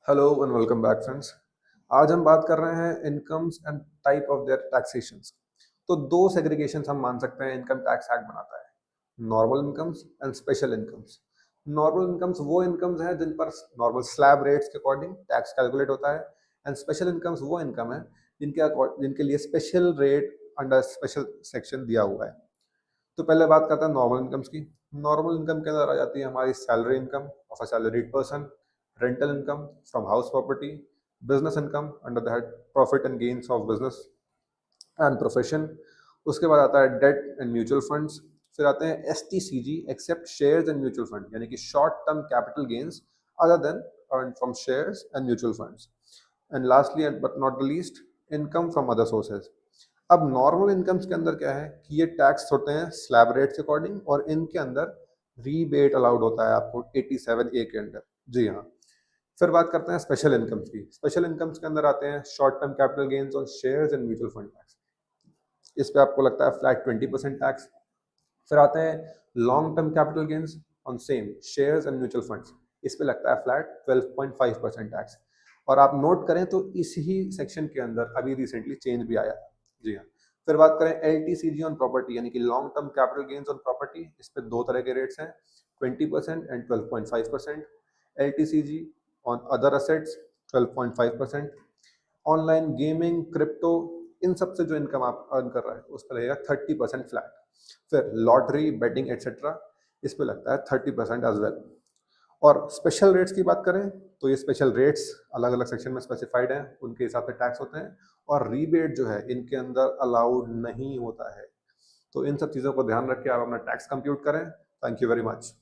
Hello and welcome back friends. आज हम बात कर रहे हैं incomes and type of their taxations. तो दो सेग्रीगेशंस हम मान सकते हैं इनकम टैक्स एक्ट बनाता है, normal incomes and special incomes. Normal incomes वो इनकम्स हैं जिन पर नॉर्मल स्लैब रेट्स के अकॉर्डिंग टैक्स कैलकुलेट होता है, एंड स्पेशल इनकम्स वो इनकम है जिनके लिए special rate under special section दिया हुआ है। तो पहले बात करते हैं नॉर्मल इनकम्स की। नॉर्मल इनकम के अंदर आ जाती है हमारी salary income of a salaried person, rental income from house property, business income under the head profit and gains of business and profession. उसके बाद आता है डेट एंड म्यूचुअल फंड्स। फिर आते हैं S T C G except shares and mutual fund, यानी कि short term capital gains other than earn from shares and mutual funds. And lastly but not the least, income from other sources. अब normal incomes के अंदर क्या है कि ये tax होते हैं स्लैब रेट के अकॉर्डिंग, और इनके अंदर रीबेट अलाउड होता है आपको 87A के अंडर। जी हाँ। फिर बात करते हैं स्पेशल इनकम्स की। स्पेशल इनकम्स के अंदर आते हैं short term capital gains on shares and mutual fund tax. इस पे आपको लगता है फ्लैट 20% टैक्स। फिर आते हैं long term capital gains on same shares and mutual funds. इस पे लगता है फ्लैट 12.5% टैक्स। और आप नोट करें तो इस ही सेक्शन के अंदर अभी रिसेंटली चेंज भी आया है। जी हाँ। फिर बात करें L T C G on property, यानी कि long term capital gains on property. इस पे दो तरह के रेट्स हैं, 20% and 12.5%। L T C G on other assets 12.5%। Online gaming, crypto, इन सब से जो इनकम आप अर्न कर रहे हैं उस पर लगेगा 30% फ्लैट। फिर लॉटरी, बेटिंग एटसेट्रा, इस पे लगता है 30% एज वेल। और स्पेशल रेट्स की बात करें तो ये स्पेशल रेट्स अलग अलग सेक्शन में स्पेसिफाइड हैं, उनके हिसाब से टैक्स होते हैं। और रीबेट जो है इनके अंदर अलाउड नहीं होता है। तो इन सब चीज़ों को ध्यान रख के आप अपना टैक्स कंप्यूट करें। Thank you very much.